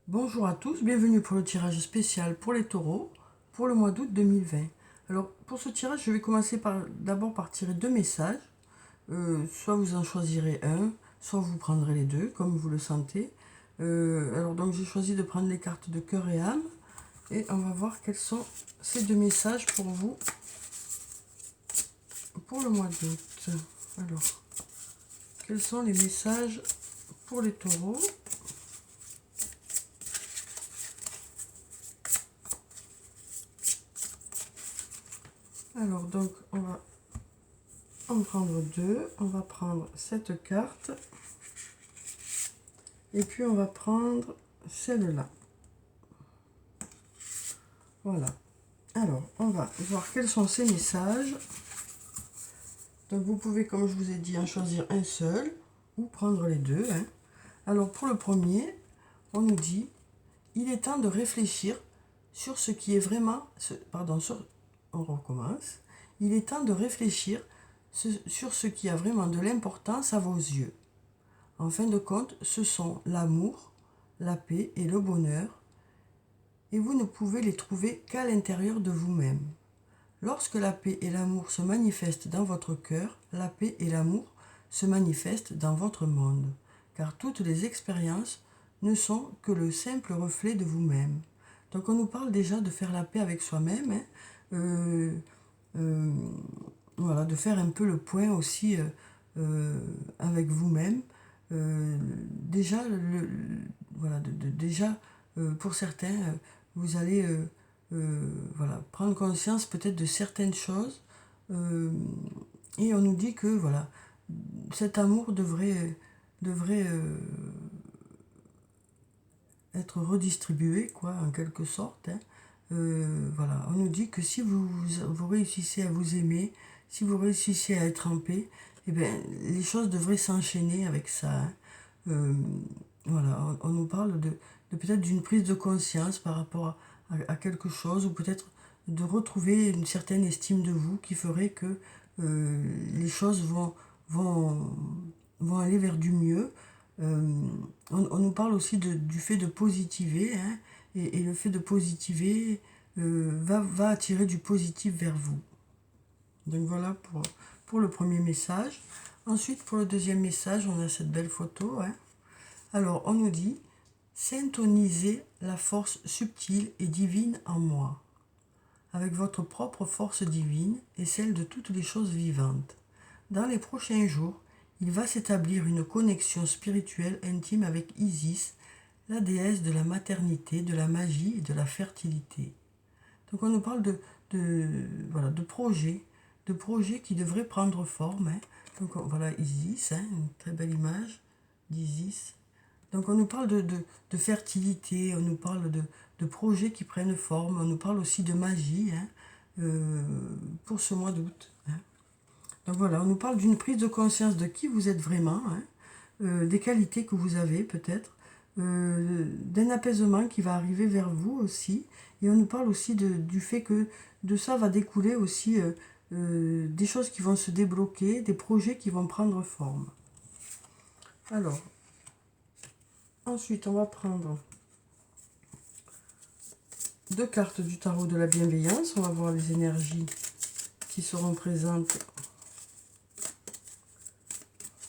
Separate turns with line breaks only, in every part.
Bonjour à tous, bienvenue pour le tirage spécial pour les taureaux pour le mois d'août 2020. Alors pour ce tirage, je vais commencer d'abord par tirer deux messages. Soit vous en choisirez un, soit vous prendrez les deux, comme vous le sentez. Alors donc j'ai choisi de prendre les cartes de cœur et âme. Et on va voir quels sont ces deux messages pour vous pour le mois d'août. Alors, quels sont les messages pour les taureaux ? Alors donc on va en prendre deux, on va prendre cette carte et puis on va prendre celle-là. Voilà. Alors on va voir quels sont ces messages. Donc vous pouvez, comme je vous ai dit, en choisir un seul ou prendre les deux. Alors pour le premier, on nous dit il est temps de réfléchir sur ce qui est vraiment... on recommence. Il est temps de réfléchir sur ce qui a vraiment de l'importance à vos yeux. En fin de compte, ce sont l'amour, la paix et le bonheur, et vous ne pouvez les trouver qu'à l'intérieur de vous-même. Lorsque la paix et l'amour se manifestent dans votre cœur, la paix et l'amour se manifestent dans votre monde, car toutes les expériences ne sont que le simple reflet de vous-même. Donc on nous parle déjà de faire la paix avec soi-même, voilà, de faire un peu le point aussi avec vous-même. Déjà, voilà, déjà pour certains, vous allez voilà, prendre conscience peut-être de certaines choses. Et on nous dit que voilà, cet amour devrait être redistribué, quoi, en quelque sorte. Voilà, on nous dit que si vous réussissez à vous aimer, si vous réussissez à être en paix, eh bien, les choses devraient s'enchaîner avec ça. Voilà, on nous parle de peut-être d'une prise de conscience par rapport à quelque chose, ou peut-être de retrouver une certaine estime de vous qui ferait que les choses vont, vont aller vers du mieux. On nous parle aussi du fait de positiver, et le fait de positiver va attirer du positif vers vous. Donc voilà pour le premier message. Ensuite, pour le deuxième message, on a cette belle photo. Alors, on nous dit « Syntonisez la force subtile et divine en moi, avec votre propre force divine et celle de toutes les choses vivantes. Dans les prochains jours, il va s'établir une connexion spirituelle intime avec Isis, la déesse de la maternité, de la magie et de la fertilité. » Donc on nous parle voilà, de projets qui devraient prendre forme. Donc voilà Isis, une très belle image d'Isis. Donc on nous parle de fertilité, on nous parle de projets qui prennent forme, on nous parle aussi de magie pour ce mois d'août. Donc voilà, on nous parle d'une prise de conscience de qui vous êtes vraiment, des qualités que vous avez peut-être, d'un apaisement qui va arriver vers vous aussi. Et on nous parle aussi du fait que de ça va découler aussi des choses qui vont se débloquer, des projets qui vont prendre forme. Alors, ensuite on va prendre deux cartes du tarot de la bienveillance. On va voir les énergies qui seront présentes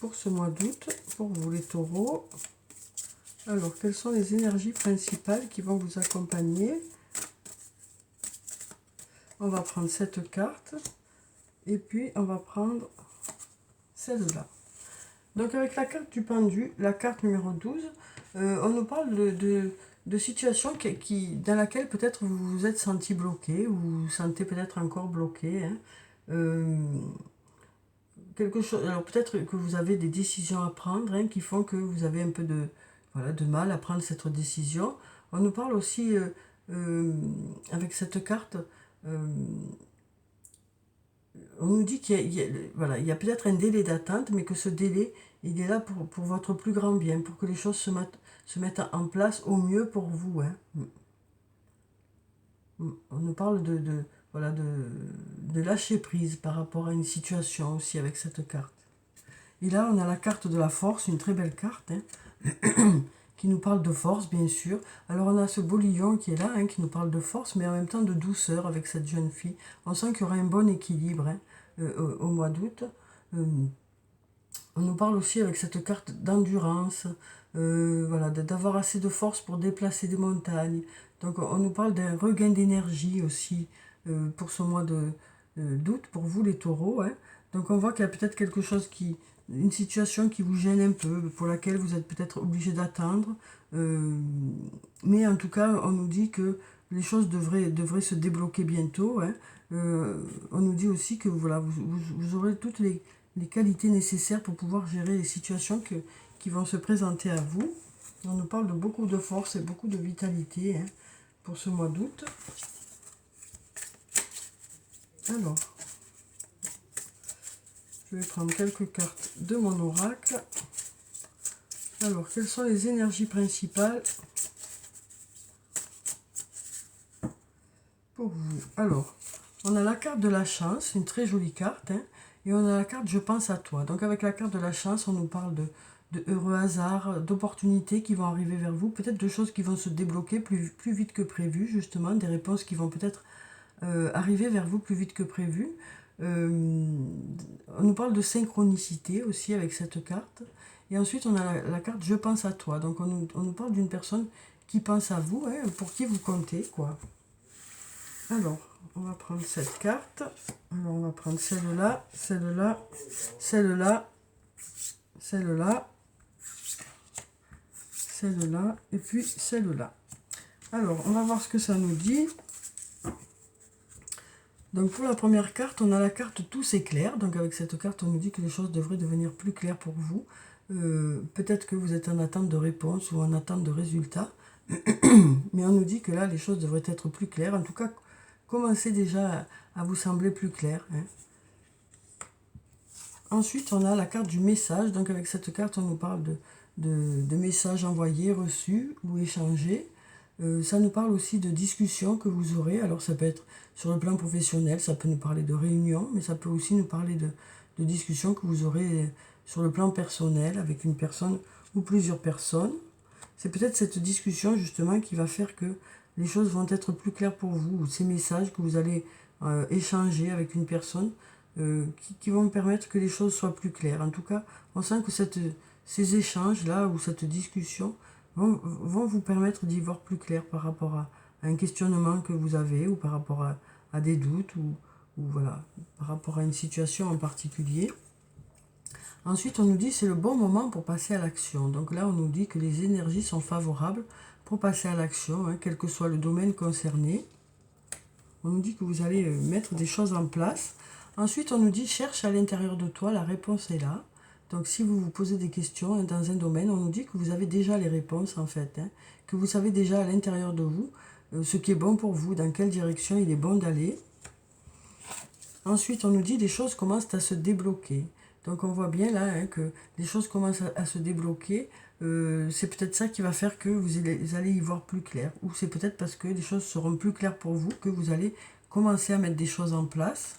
pour ce mois d'août, pour vous les taureaux. Alors, quelles sont les énergies principales qui vont vous accompagner? On va prendre cette carte et puis on va prendre celle-là. Donc avec la carte du pendu, la carte numéro 12, on nous parle de situations dans laquelle peut-être vous vous êtes senti bloqué, ou vous vous sentez peut-être encore bloqué. Quelque chose, alors peut-être que vous avez des décisions à prendre qui font que vous avez un peu de mal à prendre cette décision. On nous parle aussi avec cette carte, on nous dit voilà, il y a peut-être un délai d'attente, mais que ce délai, il est là pour votre plus grand bien, pour que les choses se mettent en place au mieux pour vous. On nous parle voilà, de lâcher prise par rapport à une situation aussi avec cette carte. Et là, on a la carte de la force, une très belle carte, qui nous parle de force, bien sûr. Alors on a ce beau lion qui est là, hein, qui nous parle de force, mais en même temps de douceur avec cette jeune fille. On sent qu'il y aura un bon équilibre, hein, au mois d'août. On nous parle aussi avec cette carte d'endurance, voilà, d'avoir assez de force pour déplacer des montagnes. Donc on nous parle d'un regain d'énergie aussi pour ce mois d'août, pour vous les taureaux, hein. Donc on voit qu'il y a peut-être quelque chose une situation qui vous gêne un peu, pour laquelle vous êtes peut-être obligé d'attendre. Mais en tout cas, on nous dit que les choses devraient se débloquer bientôt, hein. On nous dit aussi que voilà, vous aurez toutes les qualités nécessaires pour pouvoir gérer les situations qui vont se présenter à vous. On nous parle de beaucoup de force et beaucoup de vitalité, hein, pour ce mois d'août. Alors, je vais prendre quelques cartes de mon oracle. Alors, quelles sont les énergies principales pour vous? Alors, on a la carte de la chance, une très jolie carte, hein, et on a la carte je pense à toi. Donc avec la carte de la chance, on nous parle de heureux hasards, d'opportunités qui vont arriver vers vous, peut-être de choses qui vont se débloquer plus vite que prévu, justement, des réponses qui vont peut-être arriver vers vous plus vite que prévu. On nous parle de synchronicité aussi avec cette carte. Et ensuite, on a la carte je pense à toi. Donc on nous parle d'une personne qui pense à vous, hein, pour qui vous comptez, quoi. Alors, on va prendre cette carte. Alors, on va prendre celle-là, celle-là, celle-là, celle-là, celle-là, et puis celle-là. Alors, on va voir ce que ça nous dit. Donc, pour la première carte, on a la carte tout s'éclaire. Donc, avec cette carte, on nous dit que les choses devraient devenir plus claires pour vous. Peut-être que vous êtes en attente de réponse ou en attente de résultats. Mais on nous dit que là, les choses devraient être plus claires. En tout cas, commencez déjà à vous sembler plus clair, hein. Ensuite, on a la carte du message. Donc, avec cette carte, on nous parle de messages envoyés, reçus ou échangés. Ça nous parle aussi de discussions que vous aurez. Alors, ça peut être sur le plan professionnel, ça peut nous parler de réunions, mais ça peut aussi nous parler de discussions que vous aurez sur le plan personnel avec une personne ou plusieurs personnes. C'est peut-être cette discussion, justement, qui va faire que les choses vont être plus claires pour vous, ou ces messages que vous allez échanger avec une personne qui vont permettre que les choses soient plus claires. En tout cas, on sent que ces échanges-là ou cette discussion vont vous permettre d'y voir plus clair par rapport à un questionnement que vous avez ou par rapport à des doutes ou voilà, par rapport à une situation en particulier. Ensuite, on nous dit que c'est le bon moment pour passer à l'action. Donc là, on nous dit que les énergies sont favorables pour passer à l'action, hein, quel que soit le domaine concerné. On nous dit que vous allez mettre des choses en place. Ensuite, on nous dit cherche à l'intérieur de toi, la réponse est là. Donc si vous vous posez des questions, hein, dans un domaine, on nous dit que vous avez déjà les réponses en fait, hein, que vous savez déjà à l'intérieur de vous ce qui est bon pour vous, dans quelle direction il est bon d'aller. Ensuite, on nous dit les choses commencent à se débloquer. Donc on voit bien là, hein, que les choses commencent à se débloquer. C'est peut-être ça qui va faire que vous allez y voir plus clair. Ou c'est peut-être parce que les choses seront plus claires pour vous que vous allez commencer à mettre des choses en place.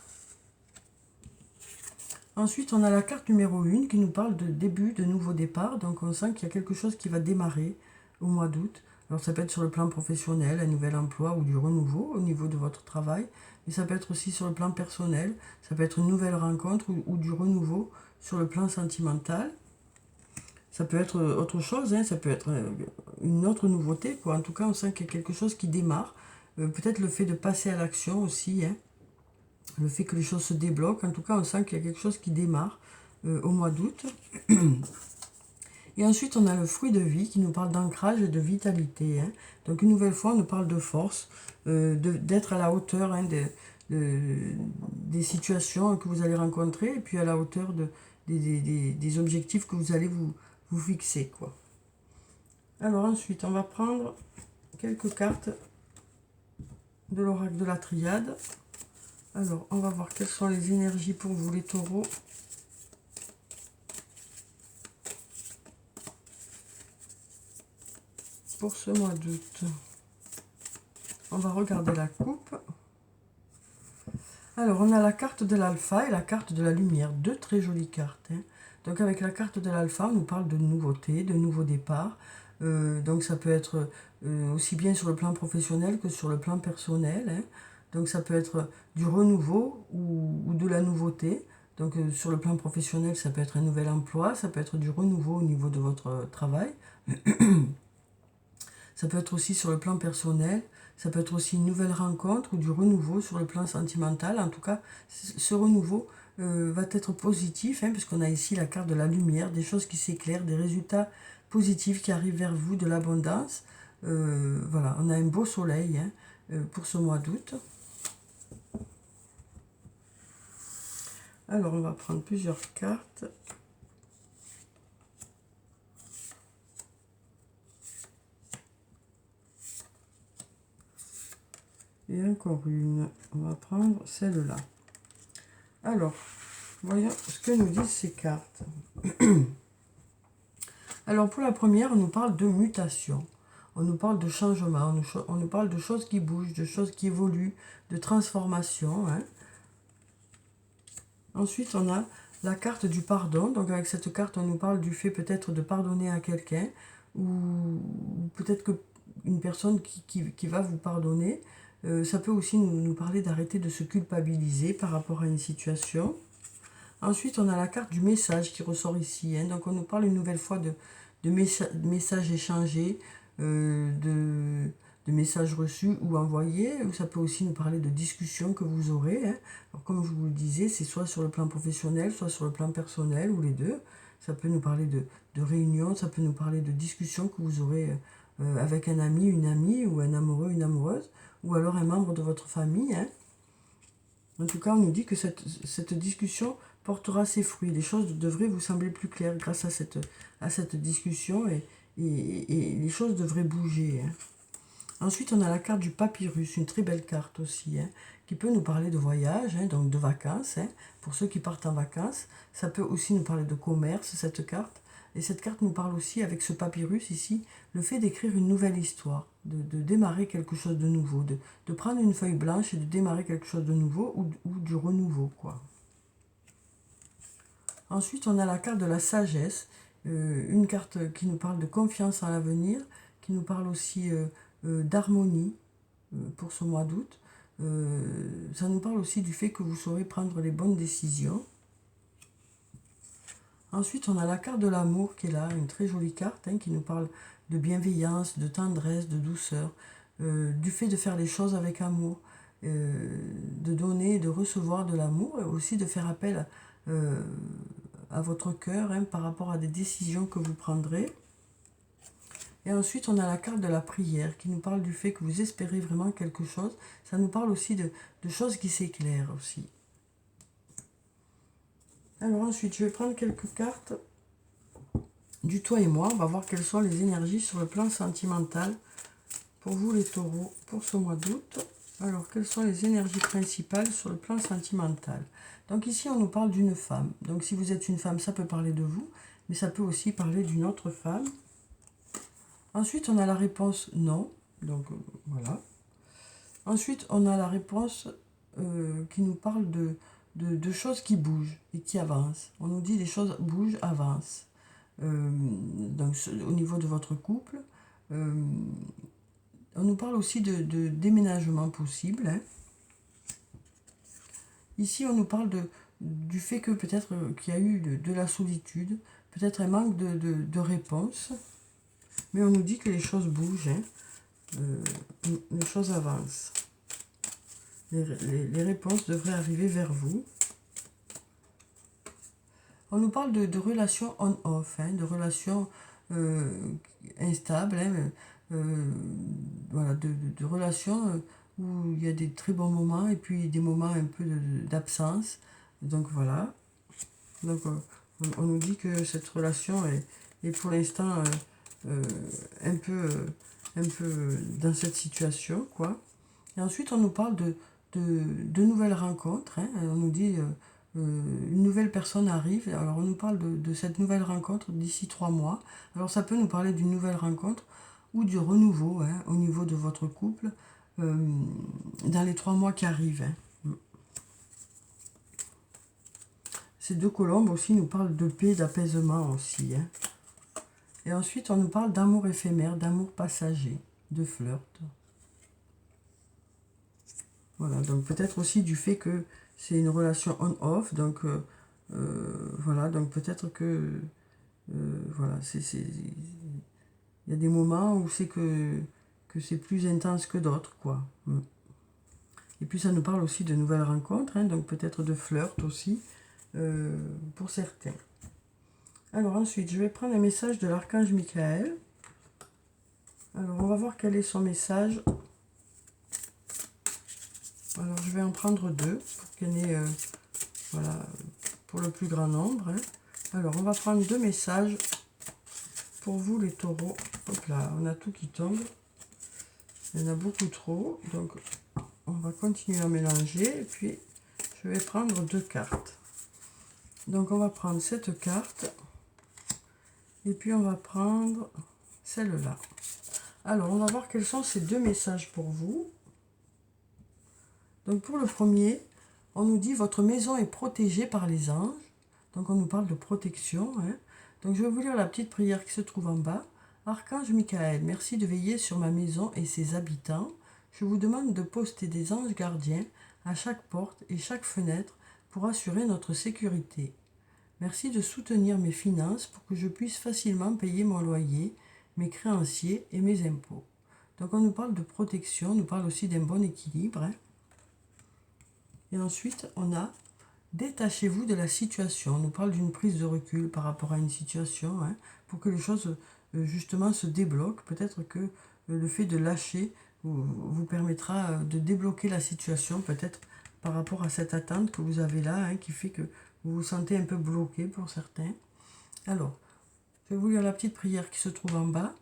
Ensuite, on a la carte numéro 1 qui nous parle de début, de nouveau départ. Donc on sent qu'il y a quelque chose qui va démarrer au mois d'août. Alors ça peut être sur le plan professionnel, un nouvel emploi ou du renouveau au niveau de votre travail. Mais ça peut être aussi sur le plan personnel. Ça peut être une nouvelle rencontre ou du renouveau sur le plan sentimental. Ça peut être autre chose, hein, ça peut être une autre nouveauté, quoi. En tout cas, on sent qu'il y a quelque chose qui démarre. Peut-être le fait de passer à l'action aussi, hein. Le fait que les choses se débloquent. En tout cas, on sent qu'il y a quelque chose qui démarre au mois d'août. Et ensuite, on a le fruit de vie qui nous parle d'ancrage et de vitalité, hein. Donc, une nouvelle fois, on nous parle de force, d'être à la hauteur, hein, des situations que vous allez rencontrer, et puis à la hauteur des objectifs que vous allez vous fixer, quoi. Alors ensuite, on va prendre quelques cartes de l'oracle de la triade. Alors, on va voir quelles sont les énergies pour vous, les taureaux. Pour ce mois d'août, on va regarder la coupe. Alors, on a la carte de l'alpha et la carte de la lumière. Deux très jolies cartes, hein. Donc, avec la carte de l'alpha, on nous parle de nouveautés, de nouveaux départs. Donc ça peut être aussi bien sur le plan professionnel que sur le plan personnel, hein. Donc ça peut être du renouveau ou de la nouveauté. Donc sur le plan professionnel, ça peut être un nouvel emploi, ça peut être du renouveau au niveau de votre travail. Ça peut être aussi sur le plan personnel, ça peut être aussi une nouvelle rencontre ou du renouveau sur le plan sentimental. En tout cas, ce renouveau va être positif, hein, puisqu'on a ici la carte de la lumière, des choses qui s'éclairent, des résultats positifs qui arrivent vers vous, de l'abondance. Voilà, on a un beau soleil, hein, pour ce mois d'août. Alors, on va prendre plusieurs cartes. Et encore une. On va prendre celle-là. Alors, voyons ce que nous disent ces cartes. Alors, pour la première, on nous parle de mutation. On nous parle de changement. On nous parle de choses qui bougent, de choses qui évoluent, de transformation, hein. Ensuite, on a la carte du pardon. Donc, avec cette carte, on nous parle du fait peut-être de pardonner à quelqu'un ou peut-être que une personne qui va vous pardonner. Ça peut aussi nous parler d'arrêter de se culpabiliser par rapport à une situation. Ensuite, on a la carte du message qui ressort ici, hein. Donc, on nous parle une nouvelle fois de messages échangés, de messages reçus ou envoyés. Ça peut aussi nous parler de discussions que vous aurez, hein. Alors, comme je vous le disais, c'est soit sur le plan professionnel, soit sur le plan personnel, ou les deux. Ça peut nous parler de réunions, ça peut nous parler de discussions que vous aurez avec un ami, une amie, ou un amoureux, une amoureuse, ou alors un membre de votre famille, hein. En tout cas, on nous dit que cette discussion portera ses fruits. Les choses devraient vous sembler plus claires grâce à cette discussion et les choses devraient bouger, hein. Ensuite, on a la carte du papyrus, une très belle carte aussi, hein, qui peut nous parler de voyage, hein, donc de vacances, hein, pour ceux qui partent en vacances. Ça peut aussi nous parler de commerce, cette carte. Et cette carte nous parle aussi, avec ce papyrus ici, le fait d'écrire une nouvelle histoire, de démarrer quelque chose de nouveau, de prendre une feuille blanche et de démarrer quelque chose de nouveau ou du renouveau, quoi. Ensuite, on a la carte de la sagesse, une carte qui nous parle de confiance en l'avenir, qui nous parle aussi d'harmonie pour ce mois d'août. Ça nous parle aussi du fait que vous saurez prendre les bonnes décisions. Ensuite, on a la carte de l'amour qui est là, une très jolie carte, hein, qui nous parle de bienveillance, de tendresse, de douceur, du fait de faire les choses avec amour, de donner et de recevoir de l'amour, et aussi de faire appel à votre cœur, hein, par rapport à des décisions que vous prendrez. Et ensuite, on a la carte de la prière qui nous parle du fait que vous espérez vraiment quelque chose. Ça nous parle aussi de choses qui s'éclairent aussi. Alors ensuite, je vais prendre quelques cartes du toi et moi. On va voir quelles sont les énergies sur le plan sentimental pour vous les taureaux pour ce mois d'août. Alors, quelles sont les énergies principales sur le plan sentimental? Donc ici, on nous parle d'une femme. Donc si vous êtes une femme, ça peut parler de vous, mais ça peut aussi parler d'une autre femme. Ensuite, on a la réponse non. Donc voilà. Ensuite, on a la réponse qui nous parle de choses qui bougent et qui avancent. On nous dit les choses bougent, avancent. Donc au niveau de votre couple. On nous parle aussi de déménagement possible, hein. Ici, on nous parle du fait que peut-être qu'il y a eu de la solitude, peut-être un manque de réponse. Mais on nous dit que les choses bougent, hein. Les choses avancent. Les réponses devraient arriver vers vous. On nous parle de relations on-off, hein, de relations instables, hein, voilà, de relations où il y a des très bons moments et puis des moments un peu d'absence. Donc voilà. Donc on nous dit que cette relation est pour l'instant un peu dans cette situation, quoi. Et ensuite, on nous parle de nouvelles rencontres, hein. On nous dit une nouvelle personne arrive. Alors, on nous parle de cette nouvelle rencontre d'ici 3 mois. Alors, ça peut nous parler d'une nouvelle rencontre ou du renouveau, hein, au niveau de votre couple dans les 3 mois qui arrivent, hein. Ces deux colombes aussi nous parlent de paix, d'apaisement aussi, hein. Et ensuite, on nous parle d'amour éphémère, d'amour passager, de flirt. Voilà, donc peut-être aussi du fait que c'est une relation on-off, donc voilà, donc peut-être que voilà, il y a des moments où c'est que c'est plus intense que d'autres, quoi. Et puis ça nous parle aussi de nouvelles rencontres, hein, donc peut-être de flirt aussi, pour certains. Alors ensuite, je vais prendre un message de l'archange Michael. Alors on va voir quel est son message. Alors je vais en prendre deux pour qu'il y en ait, voilà, pour le plus grand nombre. Hein. Alors on va prendre deux messages pour vous les taureaux. Hop là, on a tout qui tombe. Il y en a beaucoup trop, donc on va continuer à mélanger et puis je vais prendre deux cartes. Donc on va prendre cette carte et puis on va prendre celle-là. Alors on va voir quels sont ces deux messages pour vous. Donc pour le premier, on nous dit votre maison est protégée par les anges. Donc on nous parle de protection. Hein. Donc je vais vous lire la petite prière qui se trouve en bas. Archange Michael, merci de veiller sur ma maison et ses habitants. Je vous demande de poster des anges gardiens à chaque porte et chaque fenêtre pour assurer notre sécurité. Merci de soutenir mes finances pour que je puisse facilement payer mon loyer, mes créanciers et mes impôts. Donc on nous parle de protection, on nous parle aussi d'un bon équilibre. Hein. Et ensuite, on a détachez-vous de la situation. On nous parle d'une prise de recul par rapport à une situation, hein, pour que les choses justement se débloquent. Peut-être que le fait de lâcher vous permettra de débloquer la situation, peut-être par rapport à cette attente que vous avez là, hein, qui fait que vous vous sentez un peu bloqué pour certains. Alors, je vais vous lire la petite prière qui se trouve en bas.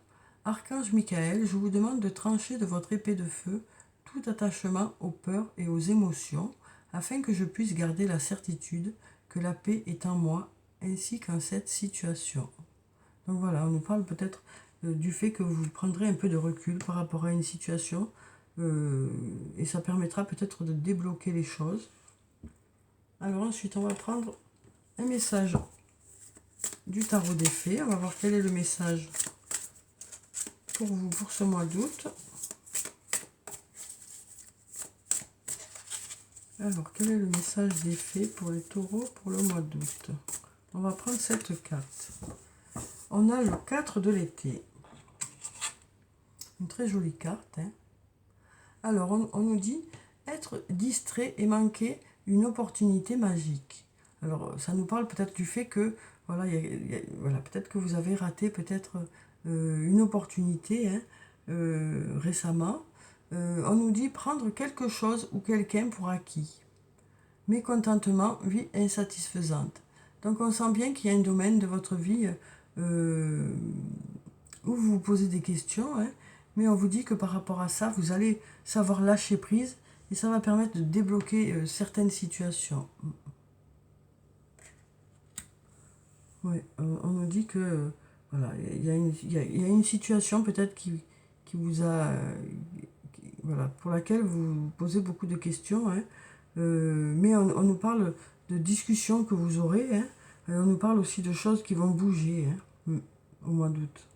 Archange Michael, je vous demande de trancher de votre épée de feu tout attachement aux peurs et aux émotions, afin que je puisse garder la certitude que la paix est en moi, ainsi qu'en cette situation. Donc voilà, on nous parle peut-être du fait que vous prendrez un peu de recul par rapport à une situation, et ça permettra peut-être de débloquer les choses. Alors ensuite, on va prendre un message du tarot des fées. On va voir quel est le message pour vous pour ce mois d'août. Alors, quel est le message des fées pour les taureaux pour le mois d'août? On va prendre cette carte. On a le 4 de l'été. Une très jolie carte. Hein. Alors, on nous dit être distrait et manquer une opportunité magique. Alors, ça nous parle peut-être du fait que, voilà, voilà peut-être que vous avez raté peut-être une opportunité hein, récemment. On nous dit prendre quelque chose ou quelqu'un pour acquis. Mécontentement, vie insatisfaisante. Donc on sent bien qu'il y a un domaine de votre vie où vous vous posez des questions, hein, mais on vous dit que par rapport à ça, vous allez savoir lâcher prise et ça va permettre de débloquer certaines situations. Oui, on nous dit que voilà, il y a une situation peut-être qui vous a voilà, pour laquelle vous posez beaucoup de questions, hein, mais on nous parle de discussions que vous aurez, hein, et on nous parle aussi de choses qui vont bouger hein, au mois d'août.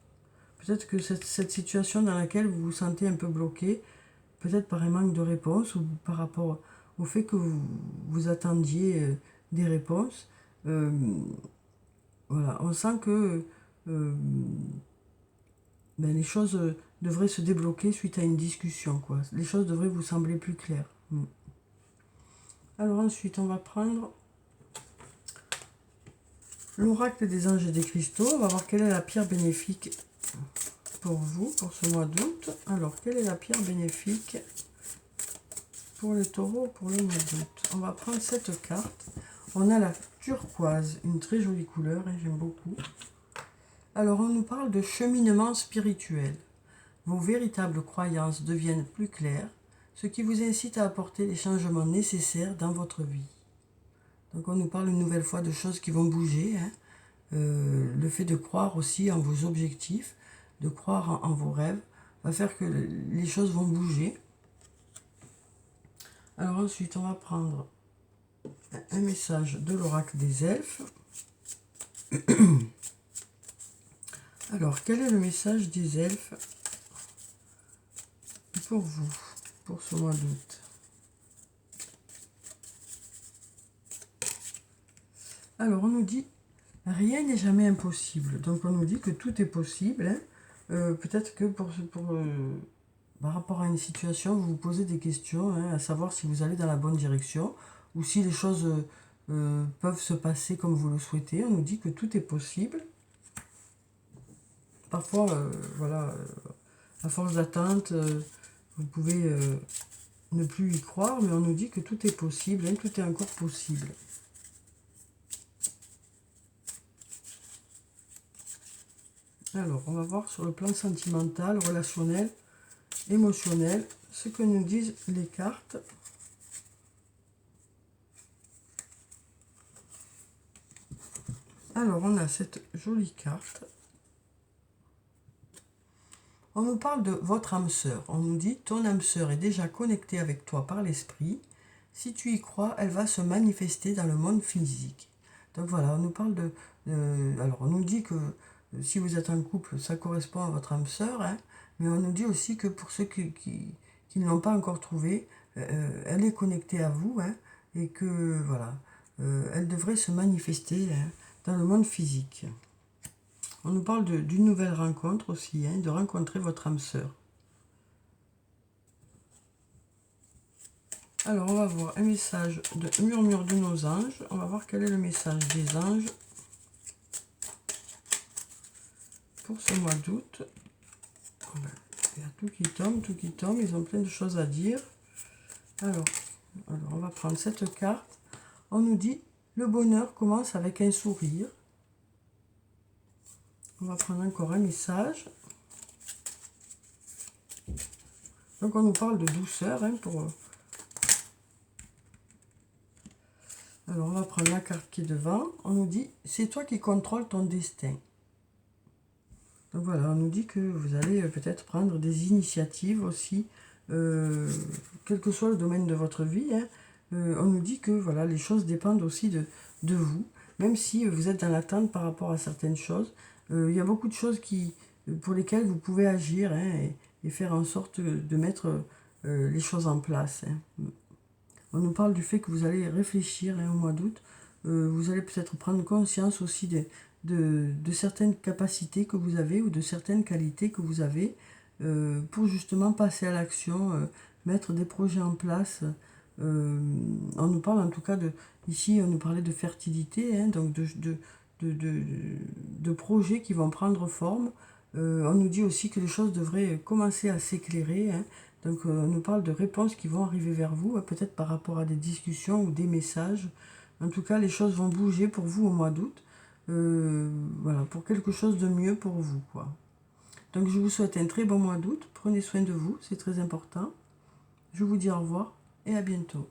Peut-être que cette situation dans laquelle vous vous sentez un peu bloqué, peut-être par un manque de réponse ou par rapport au fait que vous attendiez des réponses, voilà, on sent que les choses devraient se débloquer suite à une discussion, quoi. Les choses devraient vous sembler plus claires. Alors ensuite, on va prendre l'oracle des anges et des cristaux. On va voir quelle est la pierre bénéfique pour vous, pour ce mois d'août. Alors, quelle est la pierre bénéfique pour les taureaux pour le mois d'août? On va prendre cette carte. On a la turquoise, une très jolie couleur, hein, j'aime beaucoup. Alors, on nous parle de cheminement spirituel. Vos véritables croyances deviennent plus claires, ce qui vous incite à apporter les changements nécessaires dans votre vie. Donc on nous parle une nouvelle fois de choses qui vont bouger. Hein. Le fait de croire aussi en vos objectifs, de croire en vos rêves, va faire que les choses vont bouger. Alors ensuite, on va prendre un message de l'oracle des elfes. Alors, quel est le message des elfes pour vous, pour ce mois d'août? Alors, on nous dit, rien n'est jamais impossible. Donc, on nous dit que tout est possible. Hein. Peut-être que par rapport à une situation, vous vous posez des questions, hein, à savoir si vous allez dans la bonne direction ou si les choses peuvent se passer comme vous le souhaitez. On nous dit que tout est possible. Parfois, voilà, à force d'attente, vous pouvez ne plus y croire, mais on nous dit que tout est possible, hein, tout est encore possible. Alors, on va voir sur le plan sentimental, relationnel, émotionnel, ce que nous disent les cartes. Alors, on a cette jolie carte. On nous parle de votre âme sœur. On nous dit, ton âme sœur est déjà connectée avec toi par l'esprit. Si tu y crois, elle va se manifester dans le monde physique. Donc voilà, on nous parle alors, on nous dit que si vous êtes en couple, ça correspond à votre âme sœur, hein, mais on nous dit aussi que pour ceux qui ne l'ont pas encore trouvée, elle est connectée à vous, hein, et que voilà, elle devrait se manifester, hein, dans le monde physique. On nous parle d'une nouvelle rencontre aussi, hein, de rencontrer votre âme sœur. Alors, on va voir un message de murmure de nos anges. On va voir quel est le message des anges pour ce mois d'août. Il y a tout qui tombe, ils ont plein de choses à dire. Alors, on va prendre cette carte. On nous dit, le bonheur commence avec un sourire. On va prendre encore un message. Donc, on nous parle de douceur, hein, Alors, on va prendre la carte qui est devant. On nous dit, c'est toi qui contrôles ton destin. Donc voilà, on nous dit que vous allez peut-être prendre des initiatives aussi, quel que soit le domaine de votre vie. Hein. On nous dit que voilà, les choses dépendent aussi de vous, même si vous êtes dans l'attente par rapport à certaines choses. Il y a beaucoup de choses pour lesquelles vous pouvez agir, hein, et faire en sorte de mettre les choses en place. Hein. On nous parle du fait que vous allez réfléchir, hein, au mois d'août. Vous allez peut-être prendre conscience aussi de certaines capacités que vous avez ou de certaines qualités que vous avez pour justement passer à l'action, mettre des projets en place. On nous parle en tout cas ici on nous parlait de fertilité, hein, donc de projets qui vont prendre forme. On nous dit aussi que les choses devraient commencer à s'éclairer, hein. Donc on nous parle de réponses qui vont arriver vers vous, peut-être par rapport à des discussions ou des messages. En tout cas, les choses vont bouger pour vous au mois d'août. Voilà, pour quelque chose de mieux pour vous, quoi. Donc je vous souhaite un très bon mois d'août. Prenez soin de vous, c'est très important. Je vous dis au revoir et à bientôt.